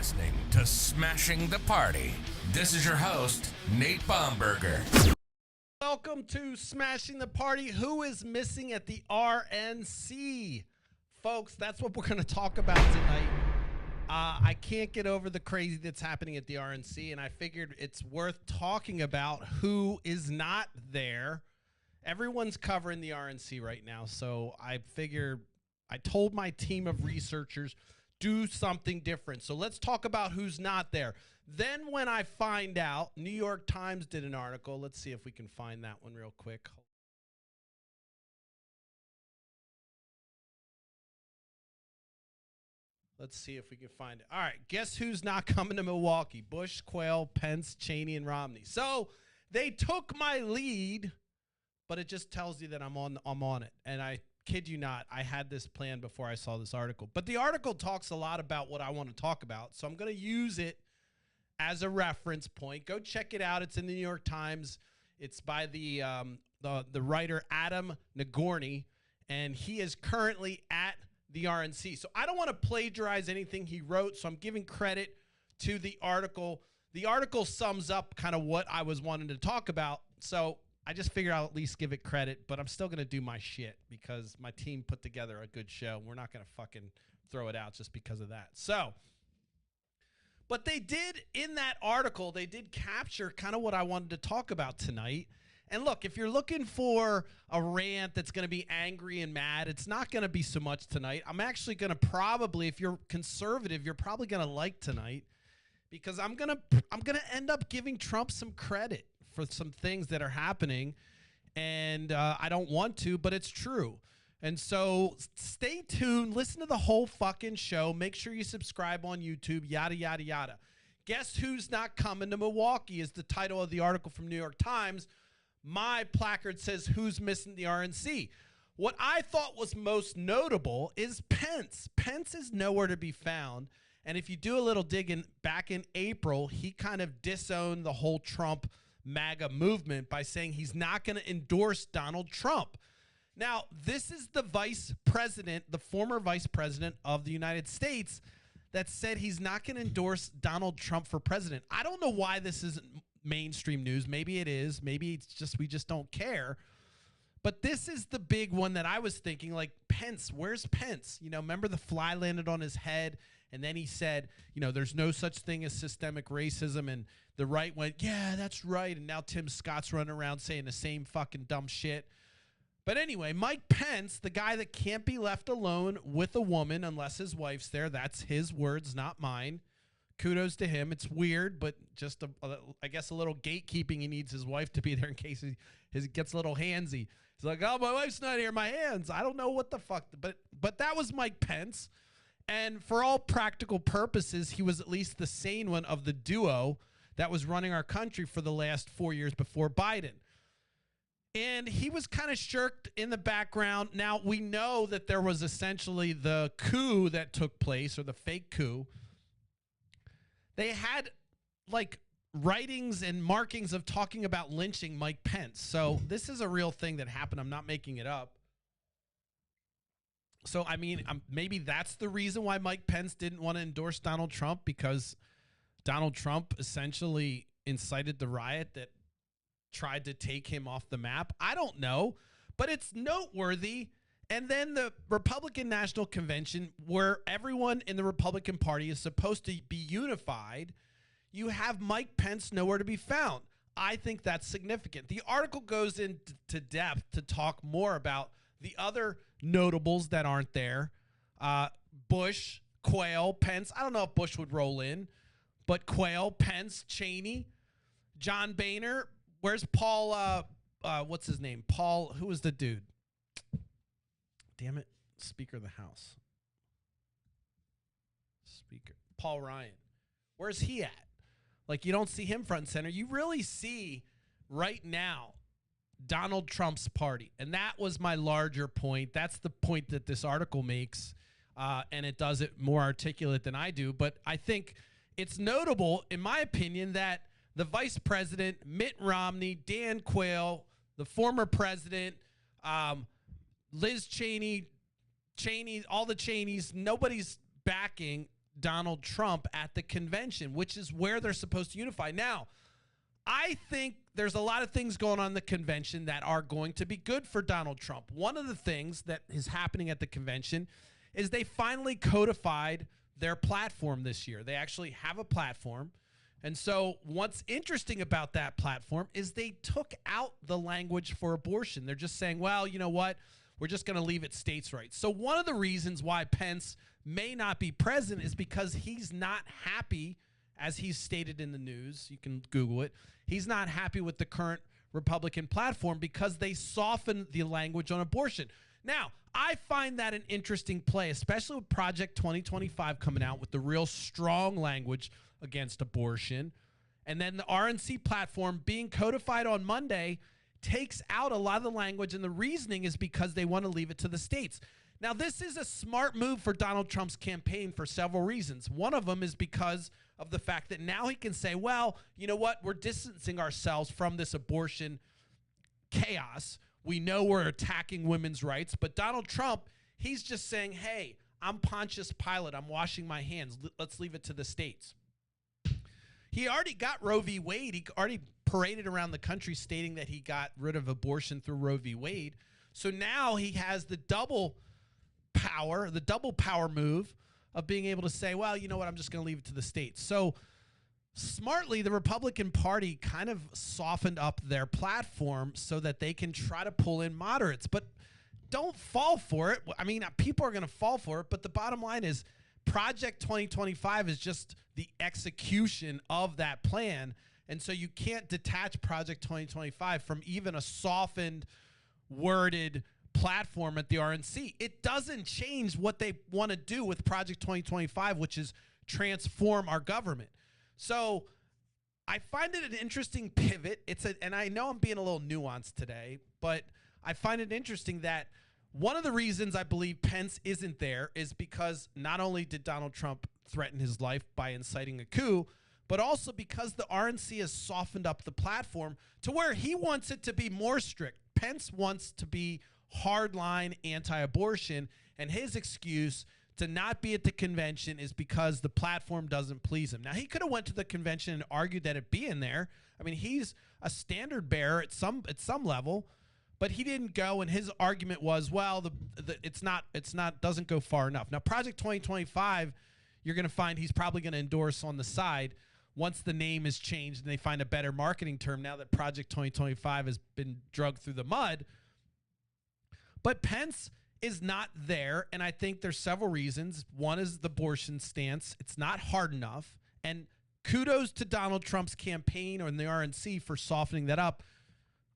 listening to Smashing the Party. This is your host, Nate Baumberger. Welcome to Smashing the Party. Who is missing at the RNC? Folks, that's what we're going to talk about tonight. I can't get over the crazy that's happening at the RNC, and I figured it's worth talking about who is not there. Everyone's covering the RNC right now, so I figured I told my team of researchers, do something different. So let's talk about who's not there. Then when I find out, New York Times did an article. Let's see if we can find that one real quick. Let's see if we can find it. All right, guess who's not coming to Milwaukee? Bush, Quayle, Pence, Cheney, and Romney. So they took my lead, but it just tells you that I'm on it. And I kid you not, I had this plan before I saw this article. But the article talks a lot about what I want to talk about, so I'm going to use it as a reference point. Go check it out. It's in the New York Times. It's by the writer Adam Nagorny, and he is currently at the RNC. So I don't want to plagiarize anything he wrote, so I'm giving credit to the article. The article sums up kind of what I was wanting to talk about, so I just figured I'll at least give it credit, but I'm still going to do my shit because my team put together a good show. We're not going to fucking throw it out just because of that. So, but they did, in that article, they did capture kind of what I wanted to talk about tonight. And look, if you're looking for a rant that's going to be angry and mad, it's not going to be so much tonight. I'm actually going to probably, if you're conservative, you're probably going to like tonight because I'm going to end up giving Trump some credit for some things that are happening, and I don't want to, but it's true. And so stay tuned, listen to the whole fucking show, make sure you subscribe on YouTube, yada, yada, yada. Guess who's not coming to Milwaukee is the title of the article from New York Times. My placard says, who's missing the RNC? What I thought was most notable is Pence. Pence is nowhere to be found. And if you do a little digging, back in April, he kind of disowned the whole Trump MAGA movement by saying he's not going to endorse Donald Trump. Now, this is the vice president, the former vice president of the United States, that said he's not going to endorse Donald Trump for president. I don't know why this isn't mainstream news. Maybe it is. Maybe it's just we just don't care. But this is the big one that I was thinking, like, Pence, where's Pence? You know, remember the fly landed on his head, and then he said, you know, there's no such thing as systemic racism, and the right went, yeah, that's right, and now Tim Scott's running around saying the same fucking dumb shit. But anyway, Mike Pence, the guy that can't be left alone with a woman unless his wife's there, that's his words, not mine. Kudos to him. It's weird, but just, I guess, a little gatekeeping. He needs his wife to be there in case he gets a little handsy. He's like, oh, my wife's not here, my hands. I don't know what the fuck. But that was Mike Pence. And for all practical purposes, he was at least the sane one of the duo that was running our country for the last 4 years before Biden. And he was kind of shirked in the background. Now, we know that there was essentially the coup that took place, or the fake coup. They had, like, writings and markings of talking about lynching Mike Pence. So this is a real thing that happened. I'm not making it up. So, I mean, maybe that's the reason why Mike Pence didn't want to endorse Donald Trump, because Donald Trump essentially incited the riot that tried to take him off the map. I don't know, but it's noteworthy. And then the Republican National Convention, where everyone in the Republican Party is supposed to be unified, you have Mike Pence nowhere to be found. I think that's significant. The article goes into depth to talk more about the other notables that aren't there. Bush, Quayle, Pence. I don't know if Bush would roll in, but Quayle, Pence, Cheney, John Boehner. Where's Paul? What's his name? Paul, who was the dude? Damn it. Speaker of the House. Speaker. Paul Ryan. Where's he at? Like, you don't see him front and center. You really see right now Donald Trump's party. And that was my larger point. That's the point that this article makes. And it does it more articulate than I do. But I think it's notable, in my opinion, that the vice president, Mitt Romney, Dan Quayle, the former president, Liz Cheney, all the Cheneys, nobody's backing Donald Trump at the convention, which is where they're supposed to unify. Now, I think there's a lot of things going on in the convention that are going to be good for Donald Trump. One of the things that is happening at the convention is they finally codified their platform this year. They actually have a platform. And so what's interesting about that platform is they took out the language for abortion. They're just saying, well, you know what? We're just going to leave it states' rights. So one of the reasons why Pence may not be present is because he's not happy, as he's stated in the news. You can Google it. He's not happy with the current Republican platform because they softened the language on abortion. Now, I find that an interesting play, especially with Project 2025 coming out with the real strong language against abortion. And then the RNC platform being codified on Monday takes out a lot of the language, and the reasoning is because they want to leave it to the states. Now, this is a smart move for Donald Trump's campaign for several reasons. One of them is because of the fact that now he can say, well, you know what? We're distancing ourselves from this abortion chaos. We know we're attacking women's rights, but Donald Trump, he's just saying, hey, I'm Pontius Pilate. I'm washing my hands. Let's leave it to the states. He already got Roe v. Wade. He already paraded around the country stating that he got rid of abortion through Roe v. Wade. So now he has the double power move of being able to say, well, you know what, I'm just going to leave it to the states. So smartly, the Republican Party kind of softened up their platform so that they can try to pull in moderates. But don't fall for it. I mean, people are going to fall for it, but the bottom line is Project 2025 is just the execution of that plan. And so you can't detach Project 2025 from even a softened, worded platform at the RNC. It doesn't change what they want to do with Project 2025, which is transform our government. So I find it an interesting pivot. And I know I'm being a little nuanced today, but I find it interesting that one of the reasons I believe Pence isn't there is because not only did Donald Trump threaten his life by inciting a coup, but also because the RNC has softened up the platform to where he wants it to be more strict. Pence wants to be hardline anti-abortion, and his excuse to not be at the convention is because the platform doesn't please him. Now, he could have went to the convention and argued that it be in there. I mean, he's a standard bearer at some level, but he didn't go, and his argument was, well, doesn't go far enough. Now, Project 2025, you're going to find he's probably going to endorse on the side once the name is changed and they find a better marketing term now that Project 2025 has been dragged through the mud. But Pence is not there, and I think there's several reasons. One is the abortion stance. It's not hard enough, and kudos to Donald Trump's campaign or the RNC for softening that up.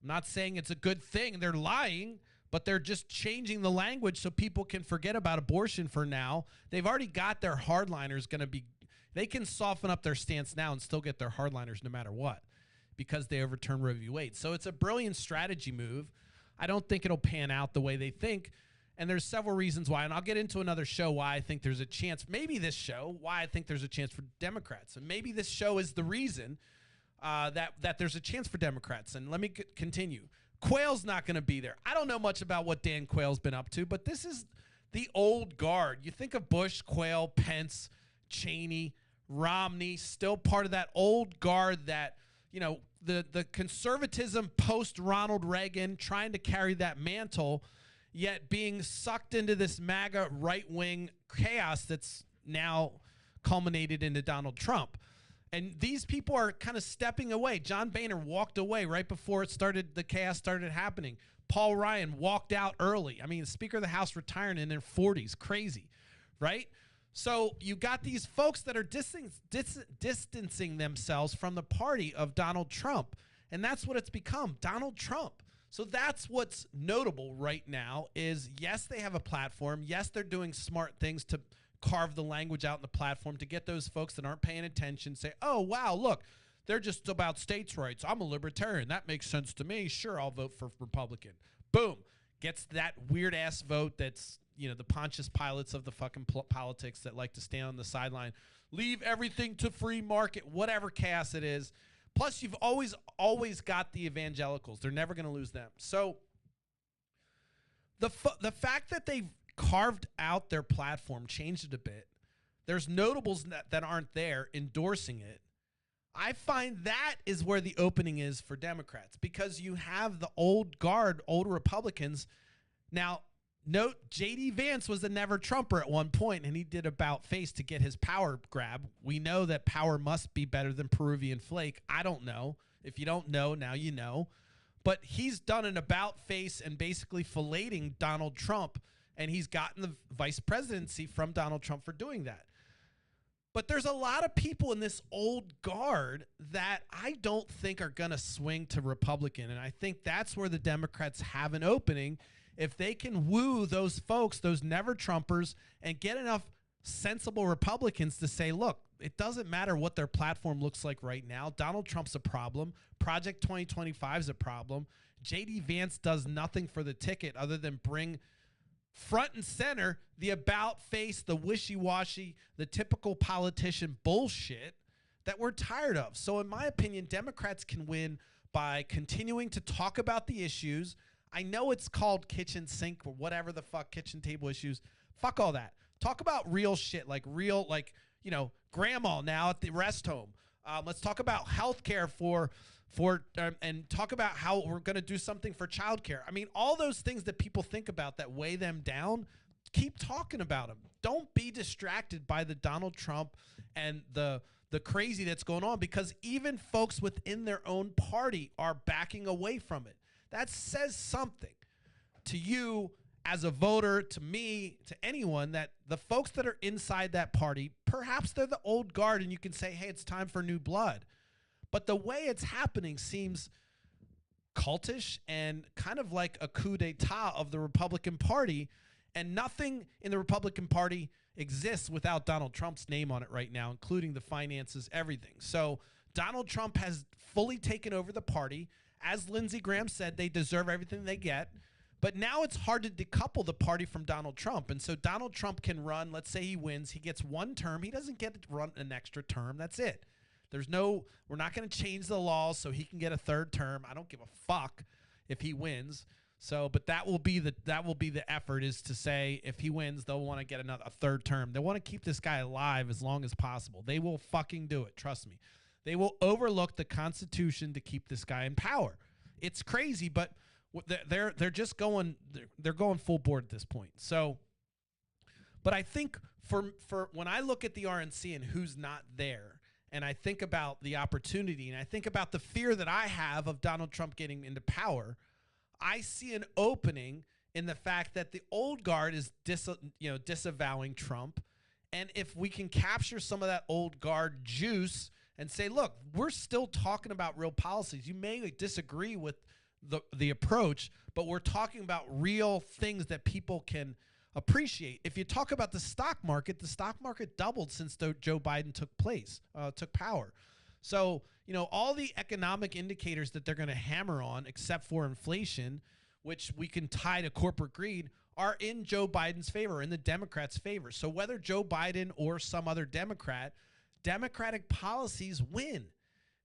I'm not saying it's a good thing. They're lying, but they're just changing the language so people can forget about abortion for now. They've already got their hardliners going to be – they can soften up their stance now and still get their hardliners no matter what because they overturned Roe v. Wade. So it's a brilliant strategy move. I don't think it'll pan out the way they think, and there's several reasons why, and I'll get into another show why I think there's a chance, maybe this show, why I think there's a chance for Democrats, and maybe this show is the reason that there's a chance for Democrats. And let me continue. Quayle's not going to be there. I don't know much about what Dan Quayle's been up to, but this is the old guard. You think of Bush, Quayle, Pence, Cheney, Romney, still part of that old guard that, you know, the conservatism post-Ronald Reagan, trying to carry that mantle, yet being sucked into this MAGA right-wing chaos that's now culminated into Donald Trump. And these people are kind of stepping away. John Boehner walked away right before the chaos started happening. Paul Ryan walked out early. I mean, the Speaker of the House retiring in their 40s. Crazy, right? So you got these folks that are distancing themselves from the party of Donald Trump. And that's what it's become, Donald Trump. So that's what's notable right now is, yes, they have a platform. Yes, they're doing smart things to carve the language out in the platform to get those folks that aren't paying attention say, oh, wow, look, they're just about states' rights. I'm a libertarian. That makes sense to me. Sure, I'll vote for Republican. Boom. Gets that weird-ass vote that's, you know, the Pontius Pilates of the fucking politics that like to stand on the sideline, leave everything to free market, whatever chaos it is. Plus, you've always got the evangelicals. They're never going to lose them. So the fact that they've carved out their platform, changed it a bit, There's notables that aren't there endorsing it. I find that is where the opening is for Democrats, because you have the old guard, old Republicans. Now, note, JD Vance was a never Trumper at one point, and he did about face to get his power grab. We know that power must be better than Peruvian flake. I don't know. If you don't know, now you know. But he's done an about face and basically filleting Donald Trump, and he's gotten the vice presidency from Donald Trump for doing that. But there's a lot of people in this old guard that I don't think are going to swing to Republican. And I think that's where the Democrats have an opening. If they can woo those folks, those never Trumpers, and get enough sensible Republicans to say, look, it doesn't matter what their platform looks like right now. Donald Trump's a problem. Project 2025 is a problem. JD Vance does nothing for the ticket other than bring front and center the about face, the wishy-washy, the typical politician bullshit that we're tired of. So in my opinion, Democrats can win by continuing to talk about the issues. I know it's called kitchen sink or whatever the fuck, kitchen table issues. Fuck all that. Talk about real shit, like real, like, you know, grandma now at the rest home. Let's talk about healthcare and talk about how we're going to do something for childcare. I mean, all those things that people think about that weigh them down, keep talking about them. Don't be distracted by the Donald Trump and the crazy that's going on, because even folks within their own party are backing away from it. That says something to you as a voter, to me, to anyone, that the folks that are inside that party, perhaps they're the old guard and you can say, hey, it's time for new blood. But the way it's happening seems cultish and kind of like a coup d'etat of the Republican Party, and nothing in the Republican Party exists without Donald Trump's name on it right now, including the finances, everything. So Donald Trump has fully taken over the party. As Lindsey Graham said, they deserve everything they get. But now it's hard to decouple the party from Donald Trump. And so Donald Trump can run, let's say he wins, he gets one term. He doesn't get to run an extra term. That's it. We're not going to change the laws so he can get a third term. I don't give a fuck if he wins. So, but that will be the effort, is to say if he wins, they'll want to get a third term. They want to keep this guy alive as long as possible. They will fucking do it. Trust me. They will overlook the Constitution to keep this guy in power. It's crazy, but they're just going full board at this point. So, but I think for when I look at the RNC and who's not there, and I think about the opportunity, and I think about the fear that I have of Donald Trump getting into power, I see an opening in the fact that the old guard is disavowing Trump. And if we can capture some of that old guard juice and say, look, we're still talking about real policies. You may disagree with the approach, but we're talking about real things that people can appreciate. If you talk about the stock market doubled since Joe Biden took power. So, all the economic indicators that they're going to hammer on, except for inflation, which we can tie to corporate greed, are in Joe Biden's favor, in the Democrats' favor. So whether Joe Biden or some other Democrat, Democratic policies win.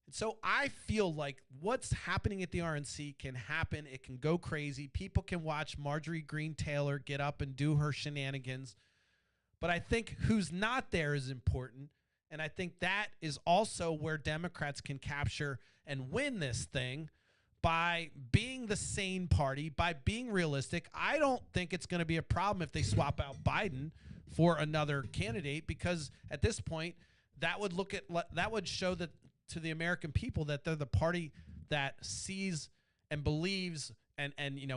And so I feel like what's happening at the RNC can happen. It can go crazy. People can watch Marjorie Greene Taylor get up and do her shenanigans. But I think who's not there is important. And I think that is also where Democrats can capture and win this thing by being the sane party, by being realistic. I don't think it's going to be a problem if they swap out Biden for another candidate, because at this point, that would show that to the American people that they're the party that sees and believes and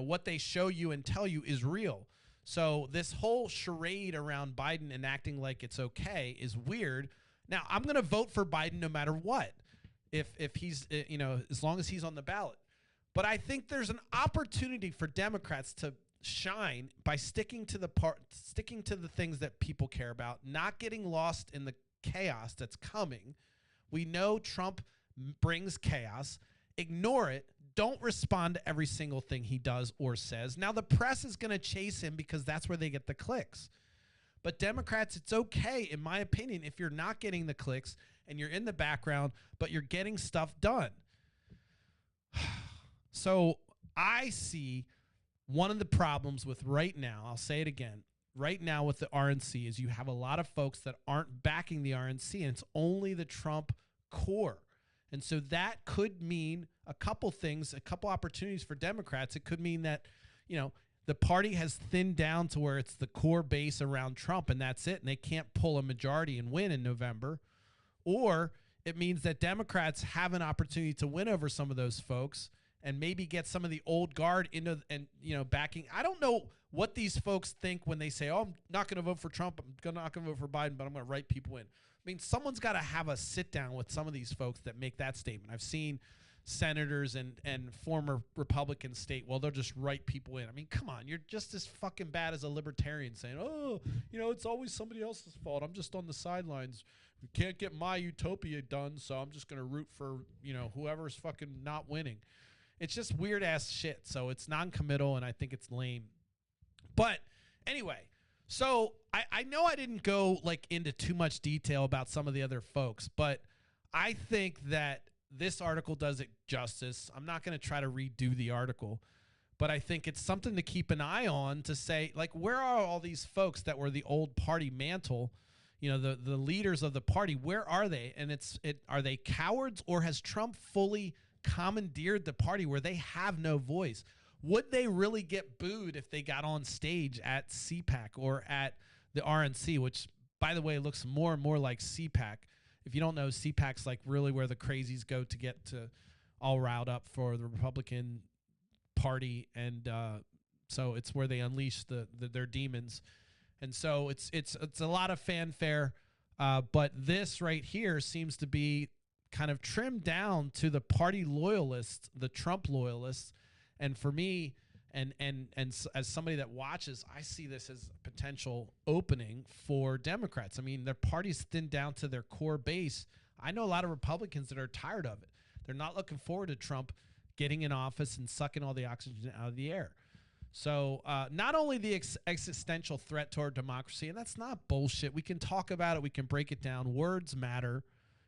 what they show you and tell you is real. So this whole charade around Biden and acting like it's okay is weird. Now, I'm going to vote for Biden no matter what, if he's, as long as he's on the ballot. But I think there's an opportunity for Democrats to shine by sticking to the things that people care about, not getting lost in the chaos that's coming. We know Trump brings chaos. Ignore it. Don't respond to every single thing he does or says. Now, the press is going to chase him because that's where they get the clicks. But Democrats, it's okay, in my opinion, if you're not getting the clicks and you're in the background, but you're getting stuff done. So I see one of the problems with right now, I'll say it again, right now with the RNC is you have a lot of folks that aren't backing the RNC, and it's only the Trump core. And so that could mean a couple things, a couple opportunities for Democrats. It could mean that, the party has thinned down to where it's the core base around Trump and that's it, and they can't pull a majority and win in November. Or it means that Democrats have an opportunity to win over some of those folks and maybe get some of the old guard into backing. I don't know what these folks think when they say, "Oh, I'm not going to vote for Trump. I'm not going to vote for Biden, but I'm going to write people in." I mean, someone's got to have a sit down with some of these folks that make that statement. I've seen senators and former Republicans state, well, they'll just write people in. I mean, come on, you're just as fucking bad as a libertarian saying, "Oh, it's always somebody else's fault. I'm just on the sidelines. We can't get my utopia done, so I'm just going to root for, whoever's fucking not winning." It's just weird ass shit. So it's non-committal, and I think it's lame. But anyway, so I know I didn't go into too much detail about some of the other folks, but I think that this article does it justice. I'm not going to try to redo the article, but I think it's something to keep an eye on to say, where are all these folks that were the old party mantle, the leaders of the party? Where are they? And are they cowards, or has Trump fully commandeered the party where they have no voice? Would they really get booed if they got on stage at CPAC or at the RNC, which, by the way, looks more and more like CPAC? If you don't know, CPAC's really where the crazies go to get to all riled up for the Republican Party, and so it's where they unleash their demons. And so it's a lot of fanfare, but this right here seems to be kind of trimmed down to the party loyalists, the Trump loyalists. And for me, and as somebody that watches, I see this as a potential opening for Democrats. I mean, their party's thinned down to their core base. I know a lot of Republicans that are tired of it. They're not looking forward to Trump getting in office and sucking all the oxygen out of the air. So not only the existential threat toward democracy, and that's not bullshit. We can talk about it. We can break it down. Words matter.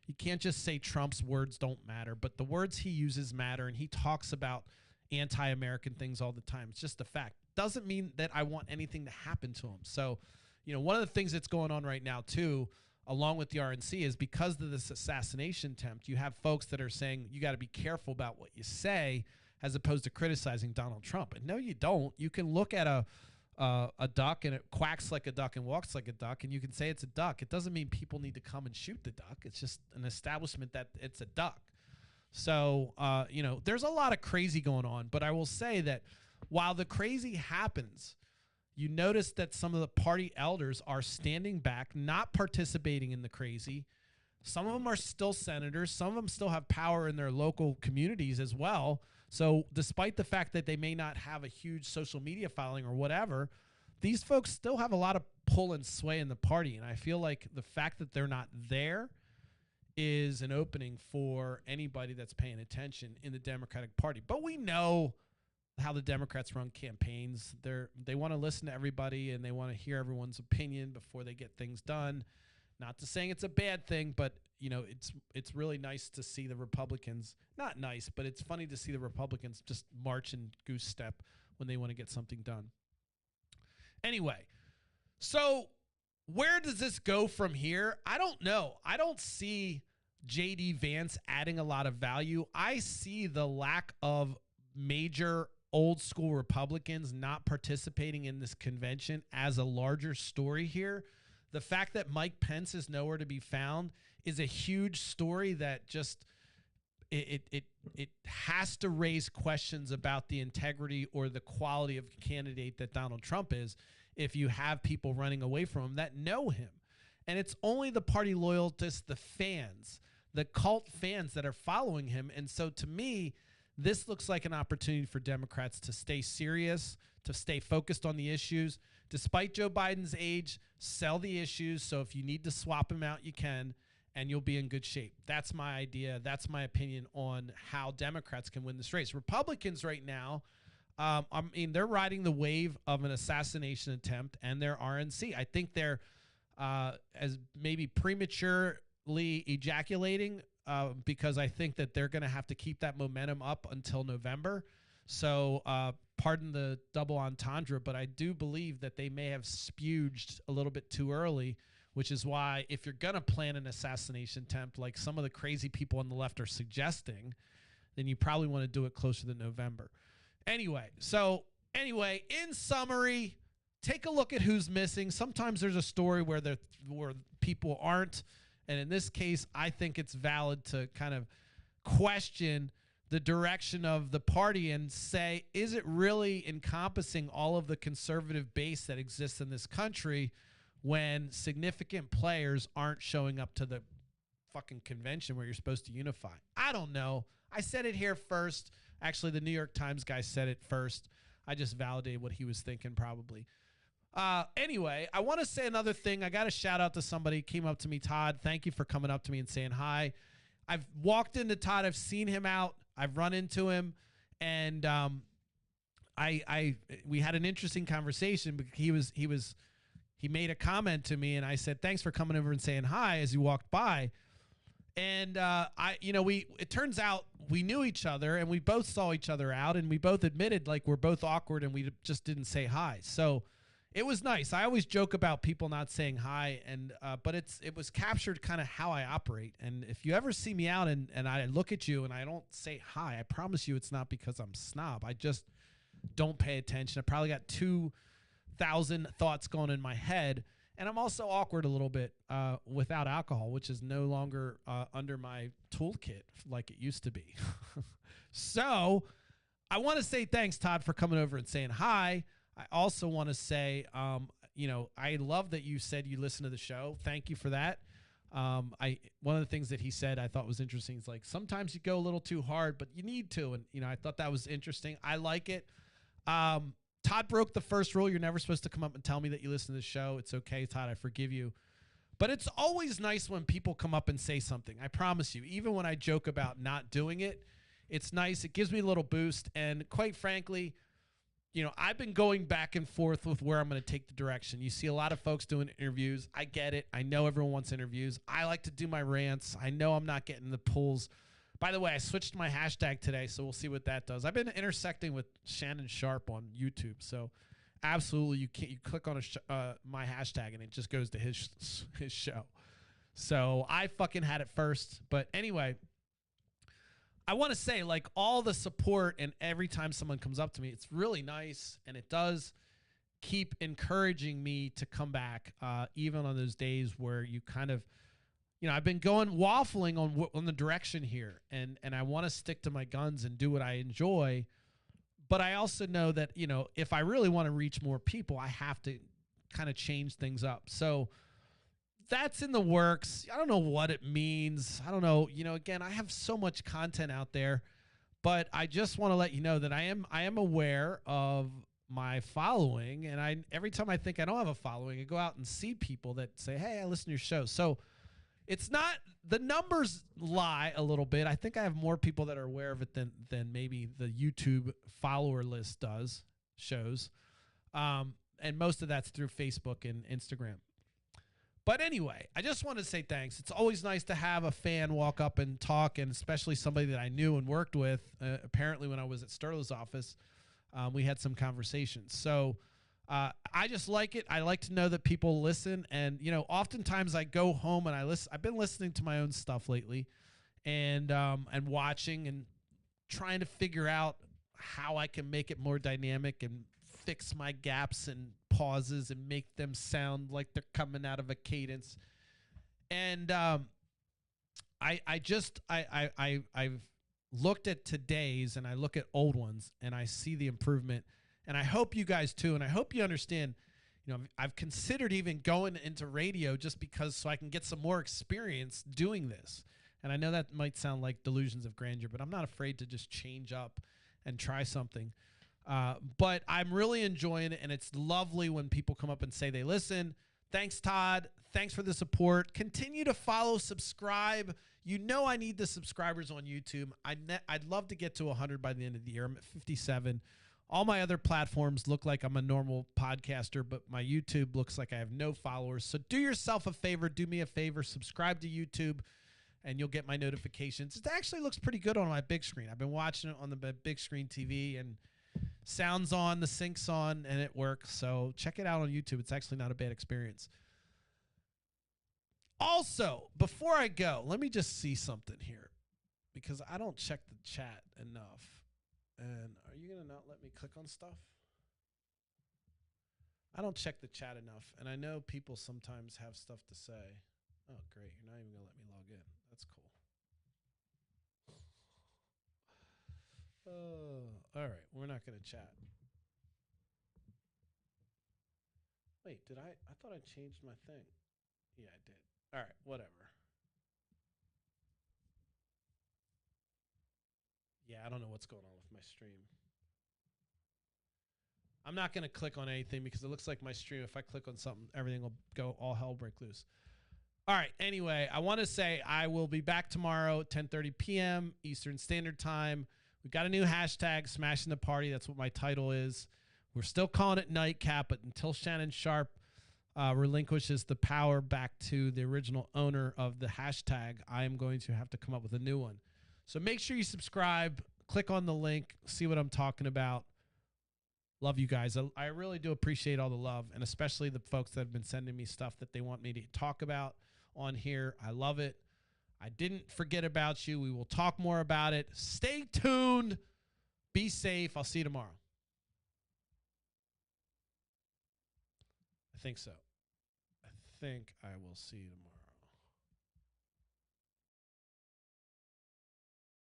You can't just say Trump's words don't matter, but the words he uses matter, and he talks about anti-American things all the time. It's just a fact. Doesn't mean that I want anything to happen to him. So, one of the things that's going on right now too, along with the RNC, is because of this assassination attempt, you have folks that are saying you got to be careful about what you say as opposed to criticizing Donald Trump. And no, you don't. You can look at a duck and it quacks like a duck and walks like a duck, and you can say it's a duck. It doesn't mean people need to come and shoot the duck. It's just an establishment that it's a duck. So, there's a lot of crazy going on, but I will say that while the crazy happens, you notice that some of the party elders are standing back, not participating in the crazy. Some of them are still senators. Some of them still have power in their local communities as well. So despite the fact that they may not have a huge social media following or whatever, these folks still have a lot of pull and sway in the party. And I feel like the fact that they're not there is an opening for anybody that's paying attention in the Democratic Party. But we know how the Democrats run campaigns. They want to listen to everybody, and they want to hear everyone's opinion before they get things done. Not to saying it's a bad thing, but it's really nice to see the Republicans. Not nice, but it's funny to see the Republicans just march in goose step when they want to get something done. Anyway, so where does this go from here? I don't know. I don't see JD Vance adding a lot of value. I see the lack of major old school Republicans not participating in this convention as a larger story here. The fact that Mike Pence is nowhere to be found is a huge story that just it has to raise questions about the integrity or the quality of candidate that Donald Trump is if you have people running away from him that know him. And it's only the party loyalists, the fans, the cult fans that are following him. And so to me, this looks like an opportunity for Democrats to stay serious, to stay focused on the issues. Despite Joe Biden's age, sell the issues. So if you need to swap him out, you can, and you'll be in good shape. That's my idea. That's my opinion on how Democrats can win this race. Republicans right now, they're riding the wave of an assassination attempt and their RNC. I think they're as maybe prematurely ejaculating because I think that they're going to have to keep that momentum up until November. So pardon the double entendre, but I do believe that they may have spuged a little bit too early, which is why if you're going to plan an assassination attempt like some of the crazy people on the left are suggesting, then you probably want to do it closer to November. Anyway, in summary, take a look at who's missing. Sometimes there's a story where people aren't, and in this case, I think it's valid to kind of question the direction of the party and say, is it really encompassing all of the conservative base that exists in this country when significant players aren't showing up to the fucking convention where you're supposed to unify? I don't know. I said it here first. Actually, the New York Times guy said it first. I just validated what he was thinking probably. Anyway, I want to say another thing. I got a shout out to somebody who came up to me. Todd, thank you for coming up to me and saying hi. I've walked into Todd. I've seen him out. I've run into him, and we had an interesting conversation. Because he made a comment to me, and I said thanks for coming over and saying hi as he walked by. And it turns out we knew each other, and we both saw each other out, and we both admitted like we're both awkward, and we just didn't say hi. So it was nice. I always joke about people not saying hi, and but it was captured kind of how I operate. And if you ever see me out and I look at you and I don't say hi, I promise you it's not because I'm snob. I just don't pay attention. I probably got 2,000 thoughts going in my head, and I'm also awkward a little bit without alcohol, which is no longer under my toolkit like it used to be. So I want to say thanks, Todd, for coming over and saying hi. I also want to say, I love that you said you listen to the show. Thank you for that. One of the things that he said I thought was interesting is like sometimes you go a little too hard, but you need to. And, I thought that was interesting. I like it. Todd broke the first rule. You're never supposed to come up and tell me that you listen to the show. It's okay, Todd. I forgive you. But it's always nice when people come up and say something. I promise you, even when I joke about not doing it, it's nice. It gives me a little boost. And quite frankly, I've been going back and forth with where I'm going to take the direction. You see a lot of folks doing interviews. I get it. I know everyone wants interviews. I like to do my rants. I know I'm not getting the pulls. By the way, I switched my hashtag today, so we'll see what that does. I've been intersecting with Shannon Sharp on YouTube, so absolutely you click on my hashtag and it just goes to his show. So I fucking had it first. But anyway, I want to say, like, all the support and every time someone comes up to me, it's really nice, and it does keep encouraging me to come back, even on those days where you kind of, I've been waffling on the direction here, and I want to stick to my guns and do what I enjoy, but I also know that, if I really want to reach more people, I have to kind of change things up. So that's in the works. I don't know what it means. I don't know. Again, I have so much content out there, but I just want to let you know that I am aware of my following. And every time I think I don't have a following, I go out and see people that say, hey, I listen to your show. So it's not, the numbers lie a little bit. I think I have more people that are aware of it than maybe the YouTube follower list shows. And most of that's through Facebook and Instagram. But anyway, I just want to say thanks. It's always nice to have a fan walk up and talk, and especially somebody that I knew and worked with. Apparently, when I was at Sterlow's office, we had some conversations. So I just like it. I like to know that people listen. And, oftentimes I go home and I listen. I've been listening to my own stuff lately and watching and trying to figure out how I can make it more dynamic and fix my gaps and pauses and make them sound like they're coming out of a cadence. And I've looked at today's and I look at old ones and I see the improvement, and I hope you guys too. And I hope you understand, I've considered even going into radio just because so I can get some more experience doing this. And I know that might sound like delusions of grandeur, but I'm not afraid to just change up and try something. But I'm really enjoying it, and it's lovely when people come up and say they listen. Thanks, Todd. Thanks for the support. Continue to follow, subscribe. I need the subscribers on YouTube. I'd love to get to 100 by the end of the year. I'm at 57. All my other platforms look like I'm a normal podcaster, but my YouTube looks like I have no followers. So do yourself a favor. Do me a favor. Subscribe to YouTube. and you'll get my notifications. It actually looks pretty good on my big screen. I've been watching it on the big screen TV, and sound's on, the sync's on, and it works. So check it out on YouTube. It's actually not a bad experience. Also, before I go, let me just see something here, because I don't check the chat enough. And are you going to not let me click on stuff? I don't check the chat enough, and I know people sometimes have stuff to say. Oh, great. You're not even going to let me log in. That's cool. All right. We're not going to chat. Wait, did I thought I changed my thing. Yeah, I did. All right, whatever. Yeah, I don't know what's going on with my stream. I'm not going to click on anything because it looks like my stream, if I click on something, everything will go, all hell break loose. All right, anyway, I want to say I will be back tomorrow at 10:30 p.m. Eastern Standard Time. We've got a new hashtag, Smashing the Party. That's what my title is. We're still calling it Nightcap, but until Shannon Sharp relinquishes the power back to the original owner of the hashtag, I am going to have to come up with a new one. So make sure you subscribe, click on the link, see what I'm talking about. Love you guys. I really do appreciate all the love, and especially the folks that have been sending me stuff that they want me to talk about on here. I love it. I didn't forget about you. We will talk more about it. Stay tuned. Be safe. I'll see you tomorrow. I think so. I think I will see you tomorrow.